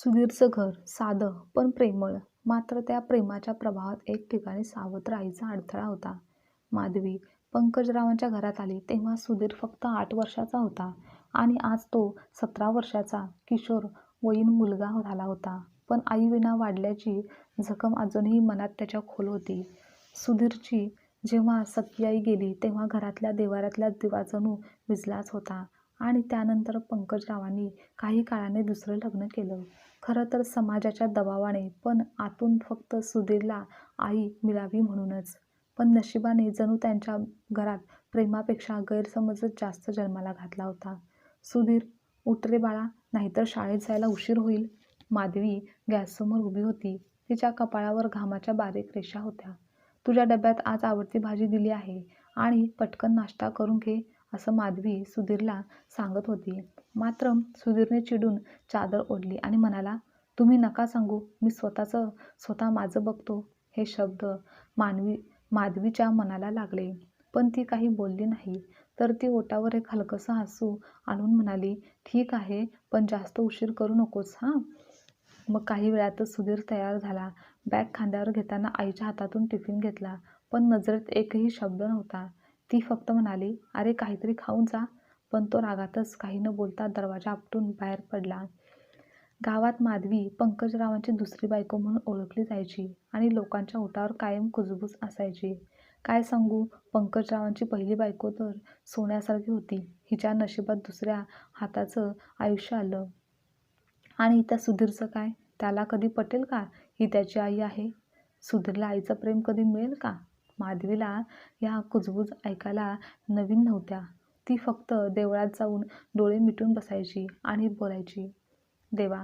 सुधीरचं घर साधं पण प्रेमळ. मात्र त्या प्रेमाच्या प्रभावात एक ठिकाणी सावत्र आईचा अडथळा होता. माधवी पंकजरावांच्या घरात आली तेव्हा सुधीर फक्त 8 वर्षाचा होता आणि आज तो 17 वर्षाचा किशोरवयीन मुलगा झाला होता. पण आईविना वाढल्याची जखम अजूनही मनात त्याच्या खोल होती. सुधीरची जेव्हा सख्खी आई गेली तेव्हा घरातल्या देव्हाऱ्यातला दिवा जणू विझलाच होता. आणि त्यानंतर पंकजरावांनी काही काळाने दुसरं लग्न केलं. खरं तर समाजाच्या दबावाने, पण आतून फक्त सुधीरला आई मिळावी म्हणूनच. पण नशिबाने जणू त्यांच्या घरात प्रेमापेक्षा गैरसमजच जास्त जन्माला घातला होता. सुधीर, उठ रे बाळा, नाहीतर शाळेत जायला उशीर होईल. माधवी गॅससमोर उभी होती. तिच्या कपाळावर घामाच्या बारीक रेषा होत्या. तुझ्या डब्यात आज आवडती भाजी दिली आहे आणि पटकन नाश्ता करून घे, असं माधवी सुधीरला सांगत होती. मात्र सुधीरने चिडून चादर ओढली आणि म्हणाला, तुम्ही नका सांगू, मी स्वतः माझं बघतो. हे शब्द माधवीच्या मनाला लागले. पण ती काही बोलली नाही. तर ती ओठावर एक हलकंसं हसू आणून म्हणाली, ठीक आहे, पण जास्त उशीर करू नकोस हां. मग काही वेळातच सुधीर तयार झाला. बॅग खांद्यावर घेताना आईच्या हातातून टिफिन घेतला. पण नजरेत एकही शब्द नव्हता. ती फक्त म्हणाली, अरे काहीतरी खाऊन जा. पण तो रागातच काही न बोलता दरवाजा आपटून बाहेर पडला. गावात माधवी पंकजरावांची दुसरी बायको म्हणून ओळखली जायची आणि लोकांच्या ओठावर कायम कुजबूज असायची. काय सांगू, पंकजरावांची पहिली बायको तर सोन्यासारखी होती. हिच्या नशिबात दुसऱ्या हाताचं आयुष्य आलं. आणि त्या सुधीरचं काय? त्याला कधी पटेल का ही त्याची आई आहे? सुधीरला आईचं प्रेम कधी मिळेल का? माधवीला या कुजबूज ऐकायला नवीन नव्हत्या. ती फक्त देवळात जाऊन डोळे मिटून बसायची आणि बोलायची, देवा,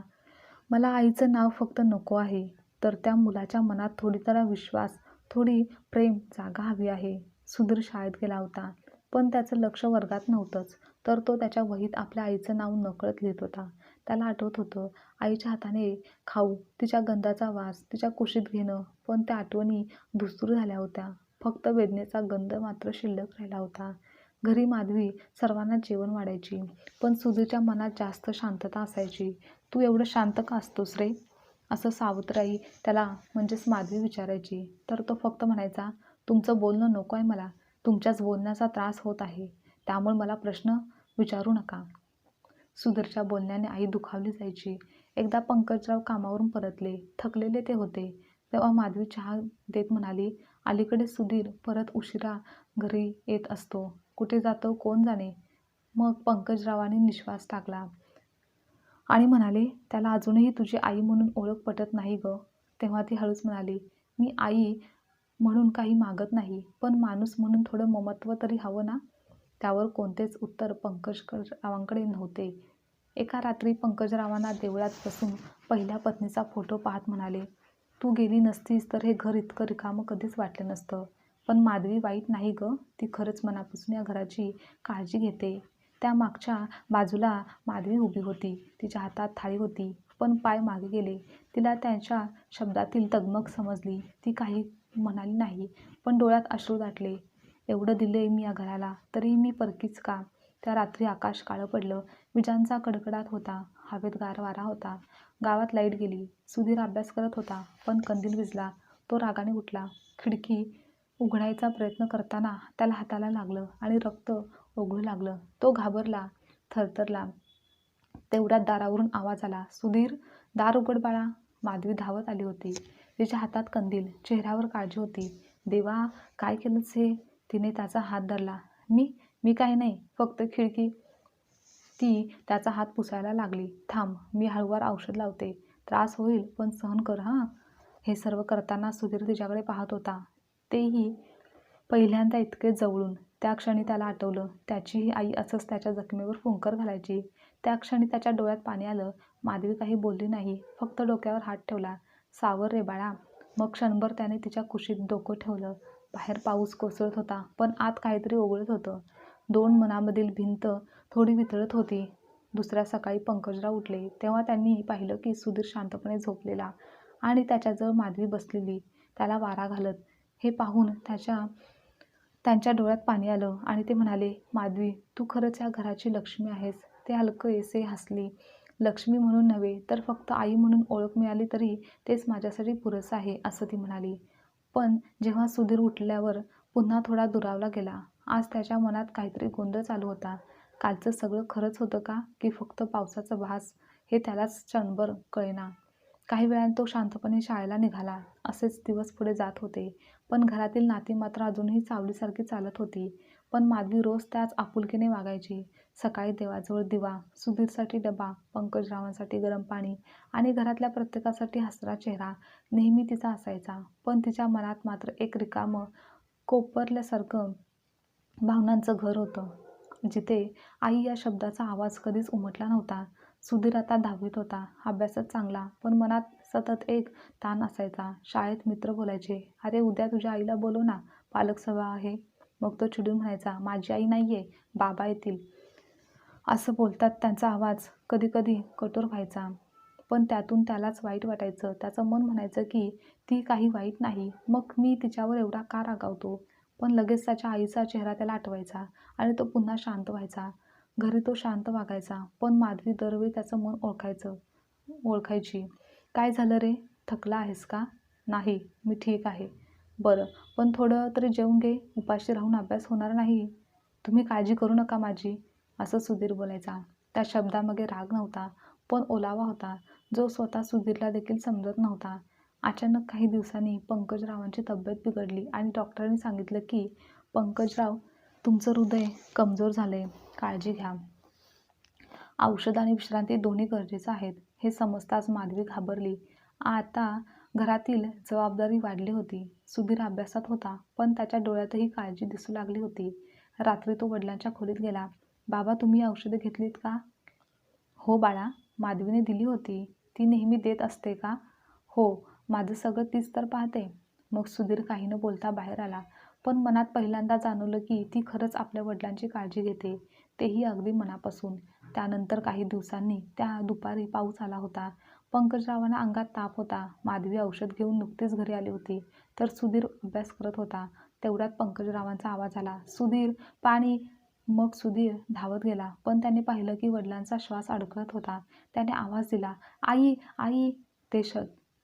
मला आईचं नाव फक्त नको आहे. तर त्या मुलाच्या मनात थोडी तरी विश्वास, थोडी प्रेम जागा हवी आहे. सुधीर शाळेत गेला होता. पण त्याचं लक्ष वर्गात नव्हतंच. तर तो त्याच्या वहीत आपल्या आईचं नाव नकळत लिहित होता. त्याला आठवत होतं, आईच्या हाताने खाऊ, तिच्या गंधाचा वास, तिच्या कुशीत घेणं. पण त्या आठवणी धूसर झाल्या होत्या. फक्त वेदनेचा गंध मात्र शिल्लक राहिला होता. घरी माधवी सर्वांना जेवण वाढायची. पण सुधीरच्या मनात जास्त शांतता असायची. तू एवढं शांत का असतोस रे, असं सावत्र आई त्याला म्हणजेच माधवी विचारायची. तर तो फक्त म्हणायचा, तुमचं बोलणं नको आहे मला. तुमच्याच बोलण्याचा त्रास होत आहे. त्यामुळे मला प्रश्न विचारू नका. सुधीरच्या बोलण्याने आई दुखावली जायची. एकदा पंकजराव कामावरून परतले. थकलेले ते होते. तेव्हा माधवी चहा देत म्हणाली, अलीकडे सुधीर परत उशिरा घरी येत असतो. कुठे जातो कोण जाणे. मग पंकजरावांनी निश्वास टाकला आणि म्हणाले, त्याला अजूनही तुझी आई म्हणून ओळख पटत नाही गं. तेव्हा ती हळूच म्हणाली, मी आई म्हणून काही मागत नाही, पण माणूस म्हणून थोडं ममत्व तरी हवं ना. त्यावर कोणतेच उत्तर पंकजरावांकडे नव्हते. एका रात्री पंकजरावांना देवळात बसून पहिल्या पत्नीचा फोटो पाहत म्हणाले, तू गेली नसतीस तर हे घर इतकं रिकामं कधीच वाटलं नसतं. पण माधवी वाईट नाही गं. ती खरंच मनापासून या घराची काळजी घेते. त्या मागच्या बाजूला माधवी उभी होती. तिच्या हातात थाळी होती. पण पाय मागे गेले. तिला त्यांच्या शब्दातील तगमग समजली. ती काही म्हणाली नाही, पण डोळ्यात अश्रू दाटले. एवढं दिलंय मी या घराला, तरीही मी परकीच का. त्या रात्री आकाश काळं पडलं. विजांचा कडकडाट होता. हवेत गार वारा होता. गावात लाईट गेली. सुधीर अभ्यास करत होता. पण कंदील विझला. तो रागाने उठला. खिडकी उघडायचा प्रयत्न करताना त्याला हाताला लागलं आणि रक्त ओघळू लागलं. तो घाबरला, थरथरला. तेवढ्यात दारावरून आवाज आला, सुधीर, दार उघड बाळा. माधवी धावत आली होती. तिच्या हातात कंदील, चेहऱ्यावर काळजी होती. देवा, काय केलंस हे. तिने त्याचा हात धरला. मी काही नाही, फक्त खिडकी. ती त्याचा हात पुसायला लागली. थांब, मी हळूवार औषध लावते. त्रास होईल, पण सहन कर हां. हे सर्व करताना सुधीर तिच्याकडे पाहत होता. तेही पहिल्यांदा इतके जवळून. त्या क्षणी त्याला आठवलं, त्याचीही आई असंच त्याच्या जखमेवर फुंकर घालायची. त्या क्षणी त्याच्या डोळ्यात पाणी आलं. माधवी काही बोलली नाही, फक्त डोक्यावर हात ठेवला. सावर रे बाळा. मग क्षणभर त्याने तिच्या कुशीत डोकं ठेवलं. बाहेर पाऊस कोसळत होता, पण आत काहीतरी ओघळत होतं. दोन मनामधील भिंत थोडी वितळत होती. दुसऱ्या सकाळी पंकजराव उठले तेव्हा त्यांनी पाहिलं की सुधीर शांतपणे झोपलेला आणि त्याच्याजवळ माधवी बसलेली, त्याला वारा घालत. हे पाहून त्यांच्या डोळ्यात पाणी आलं आणि ते म्हणाले, माधवी, तू खरंच या घराची लक्ष्मी आहेस. ते हलकेसे हसली. लक्ष्मी म्हणून नव्हे तर फक्त आई म्हणून ओळख मिळाली तरी तेच माझ्यासाठी पुरेसं आहे असं ती म्हणाली. पण जेव्हा सुधीर उठल्यावर पुन्हा थोडा दुरावला गेला. आज त्याच्या मनात काहीतरी गोंधळ चालू होता. कालचं सगळं खरंच होतं का की फक्त पावसाचा भास हे त्यालाच क्षणभर कळेना. काही वेळाने तो शांतपणे शाळेला निघाला. असेच दिवस पुढे जात होते. पण घरातील नाती मात्र अजूनही सावलीसारखी चालत होती. पण माधवी रोज त्याच आपुलकीने वागायची. सकाळी देवाजवळ दिवा, सुधीरसाठी डबा, पंकजरावांसाठी गरम पाणी आणि घरातल्या प्रत्येकासाठी हसरा चेहरा नेहमी तिचा असायचा. पण तिच्या मनात मात्र एक रिकामं, कोपरल्यासारखं भावनांचं घर होतं, जिथे आई या शब्दाचा आवाज कधीच उमटला नव्हता. सुधीर आता 10वीत होता. अभ्यासात चांगला, पण मनात सतत एक ताण असायचा. शाळेत मित्र बोलायचे, "अरे उद्या तुझ्या आईला बोलव ना, पालक सभा आहे." मग तो चिडून म्हणायचा, "माझी आई नाहीये, बाबा येतील." असं बोलतात त्यांचा आवाज कधी-कधी कठोर व्हायचा. पण त्यातून त्यालाच वाईट वाटायचं. त्याचं मन म्हणायचं की ती काही वाईट नाही, मग मी तिच्यावर एवढा का रागावतो? पण लगेच त्याच्या आईचा चेहरा त्याला आठवायचा आणि तो पुन्हा शांत व्हायचा. घरी तो शांत वागायचा, पण माधवी दरवेळी त्याचं मन ओळखायची. "काय झालं रे? थकला आहेस का?" "नाही, मी ठीक आहे." "बरं, पण थोडं तरी जेवून घे. उपाशी राहून अभ्यास होणार नाही." "तुम्ही काळजी करू नका माझी," असं सुधीर बोलायचा. त्या शब्दामागे राग नव्हता, पण ओलावा होता, जो स्वतः सुधीरला देखील समजत नव्हता. अचानक काही दिवसांनी पंकजरावांची तब्येत बिघडली आणि डॉक्टरांनी सांगितलं की, "पंकजराव, तुमचं हृदय कमजोर झालंय. काळजी घ्या. औषध आणि विश्रांती दोन्ही गरजेचं आहेत." हे समजताच माधवी घाबरली. आता घरातील जबाबदारी वाढली होती. सुधीर अभ्यासात होता, पण त्याच्या डोळ्यातही काळजी दिसू लागली होती. रात्री तो वडिलांच्या खोलीत गेला. "बाबा, तुम्ही औषधे घेतलीत का?" "हो बाळा, माधवीने दिली होती." "ती नेहमी देत असते का?" "हो, माझं सगळं तीच तर पाहते." मग सुधीर काही न बोलता बाहेर आला. पण मनात पहिल्यांदा जाणवलं की ती खरंच आपल्या वडिलांची काळजी घेते, तेही अगदी मनापासून. त्यानंतर काही दिवसांनी त्या दुपारी पाऊस आला होता. पंकजरावांना अंगात ताप होता. माधवी औषध घेऊन नुकतीच घरी आली होती, तर सुधीर अभ्यास करत होता. तेवढ्यात पंकजरावांचा आवाज आला, "सुधीर, पाणी." मग सुधीर धावत गेला, पण त्याने पाहिलं की वडिलांचा श्वास अडखळत होता. त्याने आवाज दिला, "आई, आई." ते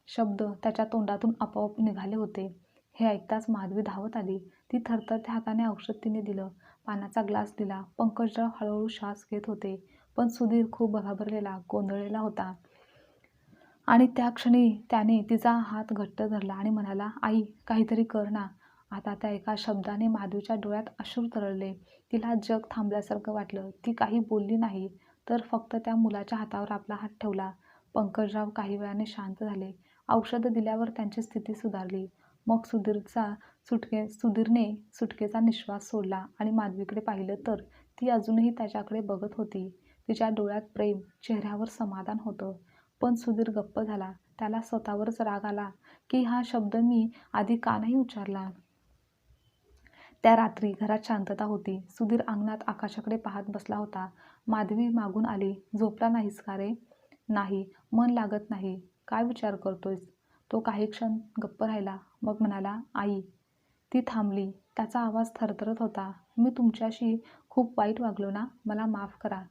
शब्द त्याच्या तोंडातून आपोआप निघाले होते. हे ऐकताच माधवी धावत आली. ती थरथरत्या हाताने औषध तिने दिलं. पाण्याचा ग्लास दिला. पंकजराव हळूहळू श्वास घेत होते, पण सुधीर खूप घाबरलेला, गोंधळलेला होता. आणि त्या क्षणी त्याने तिचा हात घट्ट धरला आणि म्हणाला, "आई, काहीतरी कर ना." आता त्या एका शब्दाने माधवीच्या डोळ्यात अश्रू तरळले. तिला जग थांबल्यासारखं वाटलं. ती काही बोलली नाही, तर फक्त त्या मुलाच्या हातावर आपला हात ठेवला. पंकजराव काही वेळाने शांत झाले. औषधं दिल्यावर त्यांची स्थिती सुधारली. मग सुधीरने सुटकेचा निश्वास सोडला आणि माधवीकडे पाहिलं तर ती अजूनही त्याच्याकडे बघत होती. तिच्या डोळ्यात प्रेम, चेहऱ्यावर समाधान होतं. पण सुधीर गप्प झाला. त्याला स्वतःवरच राग आला की हा शब्द मी आधी का नाही उच्चारला. त्या रात्री घरात शांतता होती. सुधीर अंगणात आकाशाकडे पाहत बसला होता. माधवी मागून आली, "झोपला नाहीस का रे?" "नाही, मन लागत नाही." "काय विचार करतोयस?" तो काही क्षण गप्प राहिला, मग म्हणाला, "आई." ती थांबली. त्याचा आवाज थरथरत होता. "मी तुमच्याशी खूप वाईट वागलो ना? मला माफ करा."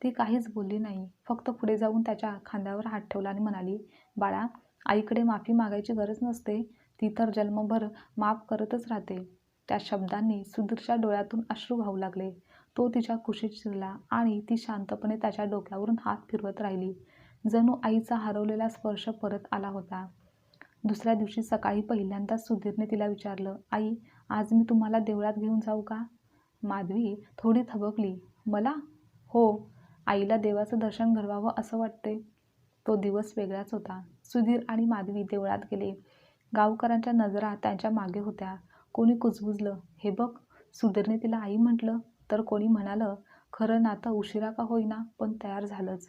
ती काहीच बोलली नाही. फक्त पुढे जाऊन त्याच्या खांद्यावर हात ठेवला आणि म्हणाली, "बाळा, आईकडे माफी मागायची गरज नसते. ती तर जन्मभर माफ करतच राहते." त्या शब्दांनी सुधीरच्या डोळ्यातून अश्रू वाहू लागले. तो तिच्या कुशीत शिरला आणि ती शांतपणे त्याच्या डोक्यावरून हात फिरवत राहिली. जणू आईचा हरवलेला स्पर्श परत आला होता. दुसऱ्या दिवशी सकाळी पहिल्यांदाच सुधीरने तिला विचारलं, "आई, आज मी तुम्हाला देवळात घेऊन जाऊ का?" माधवी थोडी थबकली. "मला?" "हो, आईला देवाचं दर्शन घडवावं असं वाटते." तो दिवस वेगळाच होता. सुधीर आणि माधवी देवळात गेले. गावकऱ्यांच्या नजरा त्यांच्या मागे होत्या. कोणी कुजबुजलं, "हे बघ, सुधीरने तिला आई म्हटलं." तर कोणी म्हणालं, "खरं नातं उशिरा का होईना, पण तयार झालंच."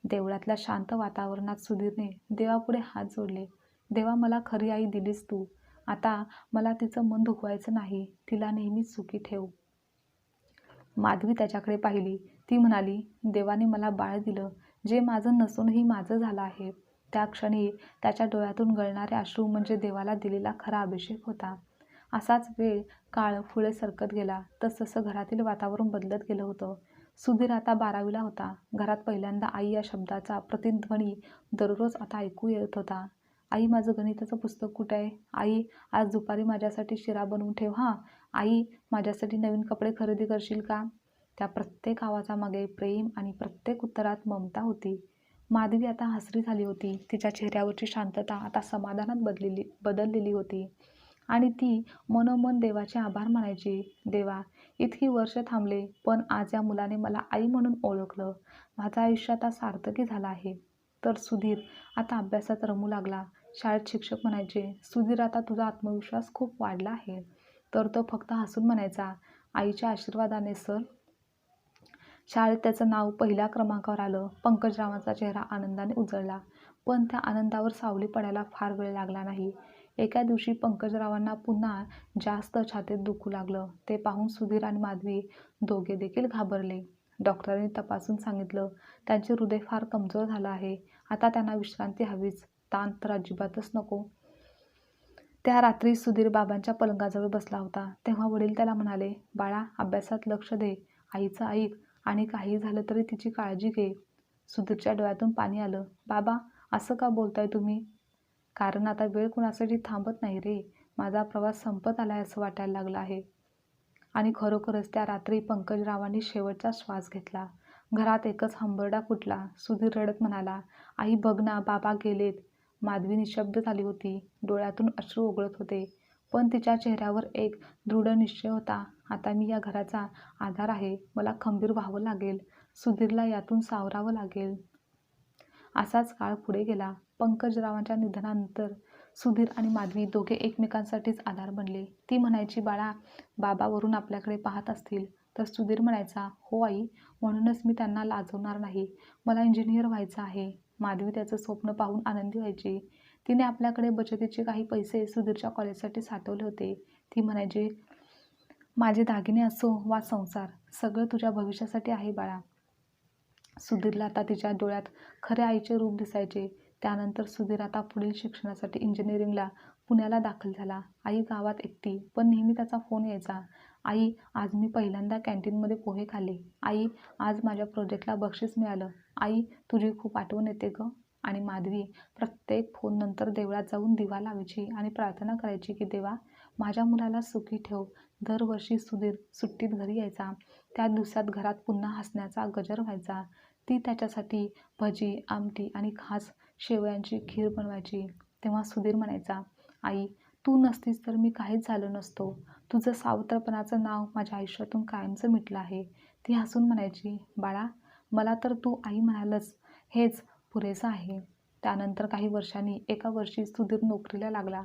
देवळातल्या शांत वातावरणात सुधीरने देवापुढे हात जोडले. "देवा, मला खरी आई दिलीस तू. आता मला तिचं मन दुखवायचं नाही. तिला नेहमीच सुखी ठेव." माधवी त्याच्याकडे पाहिली. ती म्हणाली, "देवाने मला बाळ दिलं, जे माझं नसूनही माझं झालं आहे." त्या क्षणी त्याच्या डोळ्यातून गळणारे अश्रू म्हणजे देवाला दिलेला खरा अभिषेक होता. असाच वेळ, काळ पुढे सरकत गेला. तसतसं घरातील वातावरण बदलत गेलं होतं. सुधीर आता 12वीला होता. घरात पहिल्यांदा आई या शब्दाचा प्रतिध्वनी दररोज आता ऐकू येत होता. आई, माझं गणिताचं पुस्तक कुठे आहे? आई, आज दुपारी माझ्यासाठी शिरा बनवून ठेव हां. आई, माझ्यासाठी नवीन कपडे खरेदी करशील का? त्या प्रत्येक आवाजामागे प्रेम आणि प्रत्येक उत्तरात ममता होती. माधवी आता हसरी झाली होती. तिच्या चेहऱ्यावरची शांतता आता समाधानात बदललेली होती आणि ती मनोमन देवाचे आभार मानायची. देवा, इतकी वर्ष थांबले, पण आज या मुलाने मला आई म्हणून ओळखलं. माझं आयुष्य आता सार्थकी झालं आहे. तर सुधीर आता अभ्यासात रमू लागला. शाळेत शिक्षक म्हणायचे, सुधीर, आता तुझा आत्मविश्वास खूप वाढला आहे. तर तो फक्त हसून म्हणायचा, आईच्या आशीर्वादाने सर. शाळेत त्याचं नाव पहिल्या क्रमांकावर आलं. पंकजरावांचा चेहरा आनंदाने उजळला. पण त्या आनंदावर सावली पडायला फार वेळ लागला नाही. एका दिवशी पंकजरावांना पुन्हा जास्त छातीत दुखू लागलं. ते पाहून सुधीर आणि माधवी दोघे देखील घाबरले. डॉक्टरांनी तपासून सांगितलं, त्यांचे हृदय फार कमजोर झालं आहे. आता त्यांना विश्रांती हवीच, ताण तर अजिबातच नको. त्या रात्री सुधीर बाबांच्या पलंगाजवळ बसला होता. तेव्हा वडील त्याला म्हणाले, बाळा, अभ्यासात लक्ष दे, आईचं ऐक आणि काही झालं तरी तिची काळजी घे. सुधीरच्या डोळ्यातून पाणी आलं. बाबा, असं का बोलताय तुम्ही? कारण आता वेळ कुणासाठी थांबत नाही रे. माझा प्रवास संपत आलाय असं वाटायला लागलं आहे. आणि खरोखरच त्या रात्री पंकजरावांनी शेवटचा श्वास घेतला. घरात एकच हंबरडा फुटला. सुधीर रडत म्हणाला, आई बघ ना, बाबा गेलेत. माधवी निशब्द झाली होती. डोळ्यातून अश्रू ओघळत होते. पण तिच्या चेहऱ्यावर एक दृढ निश्चय होता. आता मी या घराचा आधार आहे. मला खंबीर व्हावं लागेल. सुधीरला यातून सावरावं लागेल. असाच काळ पुढे गेला. पंकजरावांच्या निधनानंतर सुधीर आणि माधवी दोघे एकमेकांसाठीच आधार बनले. ती म्हणायची, बाळा, बाबा वरून आपल्याकडे पाहत असतील. तर सुधीर म्हणायचा, हो आई, म्हणूनच मी त्यांना लाजवणार नाही. मला इंजिनियर व्हायचं आहे. माधवी त्याचं स्वप्न पाहून आनंदी व्हायची. तिने आपल्याकडे बचतीचे काही पैसे सुधीरच्या कॉलेजसाठी साठवले होते. ती म्हणायची, माझे दागिने असो वा संसार, सगळं तुझ्या भविष्यासाठी आहे बाळा. सुधीरला आता तिच्या डोळ्यात खऱ्या आईचे रूप दिसायचे. त्यानंतर सुधीर आता पुढील शिक्षणासाठी इंजिनिअरिंगला पुण्याला दाखल झाला. आई गावात एकटी, पण नेहमी त्याचा फोन यायचा. आई, आज मी पहिल्यांदा कॅन्टीनमध्ये पोहे खाल्ले. आई, आज माझ्या प्रोजेक्टला बक्षीस मिळालं. आई, तुझी खूप आठवण येते गं. आणि माधवी प्रत्येक फोननंतर देवळात जाऊन दिवा लावायची आणि प्रार्थना करायची की देवा, माझ्या मुलाला सुखी ठेव. दरवर्षी सुधीर सुट्टीत घरी यायचा. त्या दिवसात घरात पुन्हा हसण्याचा गजर व्हायचा. ती त्याच्यासाठी भजी, आमटी आणि खास शेवयांची खीर बनवायची. तेव्हा सुधीर म्हणायचा, आई, तू नसतीस तर मी काहीच झालो नसतो. तुझं सावत्रपणाचं नाव माझ्या आयुष्यातून कायमचं मिटलं आहे. ती हसून म्हणायची, बाळा, मला तर तू आई म्हणालच, हेच पुरेसं आहे. त्यानंतर काही वर्षांनी एका वर्षी सुधीर नोकरीला लागला,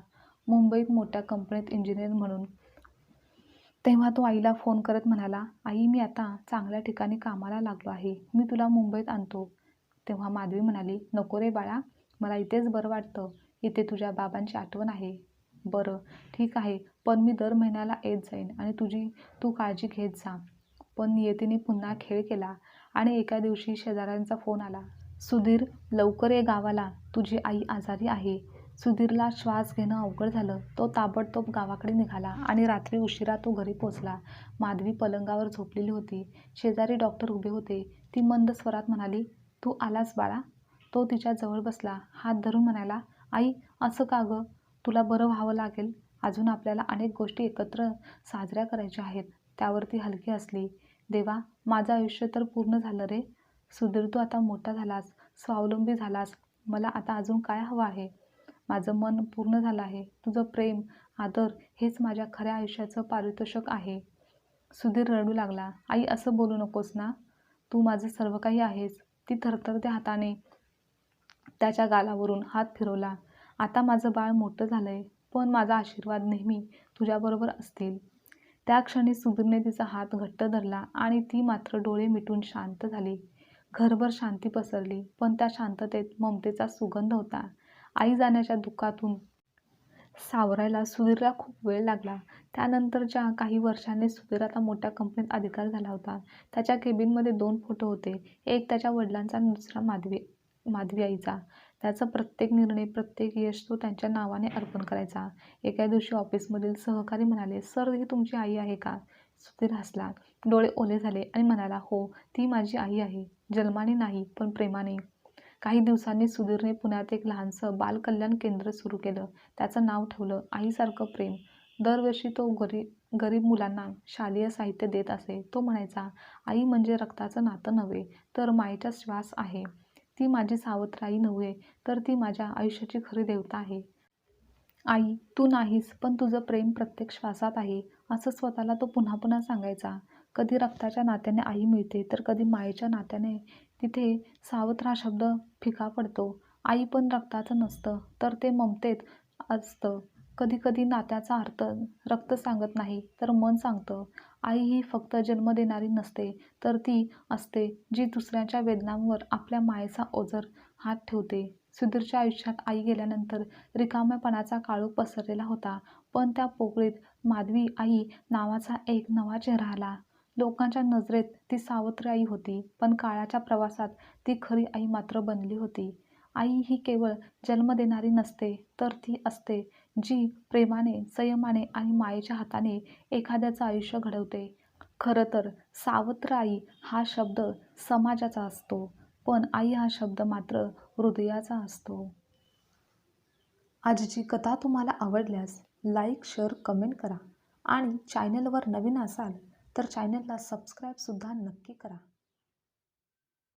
मुंबईत मोठ्या कंपनीत इंजिनियर म्हणून. तेव्हा तो आईला फोन करत म्हणाला, आई, मी आता चांगल्या ठिकाणी कामाला लागलो आहे. मी तुला मुंबईत आणतो. तेव्हा माधवी म्हणाली, नको रे बाळा, मला इथेच बरं वाटतं. इथे तुझ्या बाबांची आठवण आहे. बरं, ठीक आहे, पण मी दर महिन्याला येत जाईन आणि तू काळजी घेत जा. पण नियतीने पुन्हा खेळ केला आणि एका दिवशी शेजाऱ्यांचा फोन आला, सुधीर, लवकर ये गावाला, तुझी आई आजारी आहे. सुधीरला श्वास घेणं अवघड झालं. तो ताबडतोब गावाकडे निघाला आणि रात्री उशिरा तो घरी पोचला. माधवी पलंगावर झोपलेली होती. शेजारी डॉक्टर उभे होते. ती मंद स्वरात म्हणाली, तू आलास बाळा. तो तिच्या जवळ बसला. हात धरून म्हणाला, आई, असं का गं? तुला बरं व्हावं लागेल. अजून आपल्याला अनेक गोष्टी एकत्र साजऱ्या करायच्या आहेत. त्यावर ती हलकी हसली. देवा, माझं आयुष्य तर पूर्ण झालं रे. सुधीर, तू आता मोठा झालास, स्वावलंबी झालास. मला आता अजून काय हवं आहे? माझं मन पूर्ण झालं आहे. तुझं प्रेम, आदर हेच माझ्या खऱ्या आयुष्याचं पारितोषिक आहे. सुधीर रडू लागला. आई, असं बोलू नकोस ना. तू माझं सर्व काही आहेस. ती थरथरत्या हाताने त्याच्या गालावरून हात फिरवला. आता माझं बाळ मोठं झालंय, पण माझा आशीर्वाद नेहमी तुझ्याबरोबर असतील. त्या क्षणी सुधीरने तिचा हात घट्ट धरला आणि ती मात्र डोळे मिटून शांत झाली. घरभर शांती पसरली, पण त्या शांततेत ममतेचा सुगंध होता. आई जाण्याच्या दुःखातून सावरायला सुधीरला खूप वेळ लागला. त्यानंतरच्या काही वर्षांनी सुधीर आता मोठ्या कंपनीत अधिकारी झाला होता. त्याच्या केबिनमध्ये 2 फोटो होते. एक त्याच्या वडिलांचा आणि दुसरा माधवी आईचा. त्याचा प्रत्येक निर्णय, प्रत्येक यश तो त्यांच्या नावाने अर्पण करायचा. एका दिवशी ऑफिसमधील सहकारी म्हणाले, सर, ही तुमची आई आहे का? सुधीर हसला. डोळे ओले झाले आणि म्हणाला, "हो, ती माझी आई आहे. जन्माने नाही, पण प्रेमाने." काही दिवसांनी सुधीरने पुण्यात एक लहानसं बालकल्याण केंद्र सुरू केलं. त्याचं नाव ठेवलं आईसारखं प्रेम. दरवर्षी तो गरीब मुलांना शालेय साहित्य देत असे. तो म्हणायचा, "आई म्हणजे रक्ताचं नातं नव्हे, तर मायेचा श्वास आहे. ती माझी सावत्र आई नव्हे, तर ती माझ्या आयुष्याची खरी देवता आहे. आई, तू नाहीस, पण तुझं प्रेम प्रत्येक श्वासात आहे." असं स्वतःला तो पुन्हा पुन्हा सांगायचा. कधी रक्ताच्या नात्याने आई मिळते, तर कधी मायेच्या नात्याने. तिथे सावत्र हा शब्द फिका पडतो. आई पण रक्ताचं नसतं, तर ते ममतेत असतं. कधी कधी नात्याचा अर्थ रक्त सांगत नाही, तर मन सांगतं. आई ही फक्त जन्म देणारी नसते, तर ती असते जी दुसऱ्यांच्या वेदनांवर आपल्या मायेचा ओझर हात ठेवते. सुधीरच्या आयुष्यात आई गेल्यानंतर रिकामेपणाचा काळोख पसरलेला होता, पण त्या पोकळीत माधवी आई नावाचा एक नवा चेहरा आला. लोकांच्या नजरेत ती सावत्र आई होती, पण काळाच्या प्रवासात ती खरी आई मात्र बनली होती. आई ही केवळ जन्म देणारी नसते, तर ती असते जी प्रेमाने, संयमाने आणि मायेच्या हाताने एखाद्याचं आयुष्य घडवते. खरं तर सावत्र आई हा शब्द समाजाचा असतो, पण आई हा शब्द मात्र हृदयाचा असतो. आजची कथा तुम्हाला आवडल्यास लाईक, शेअर, कमेंट करा आणि चॅनलवर नवीन असाल तर चॅनलला सबस्क्राईबसुद्धा नक्की करा.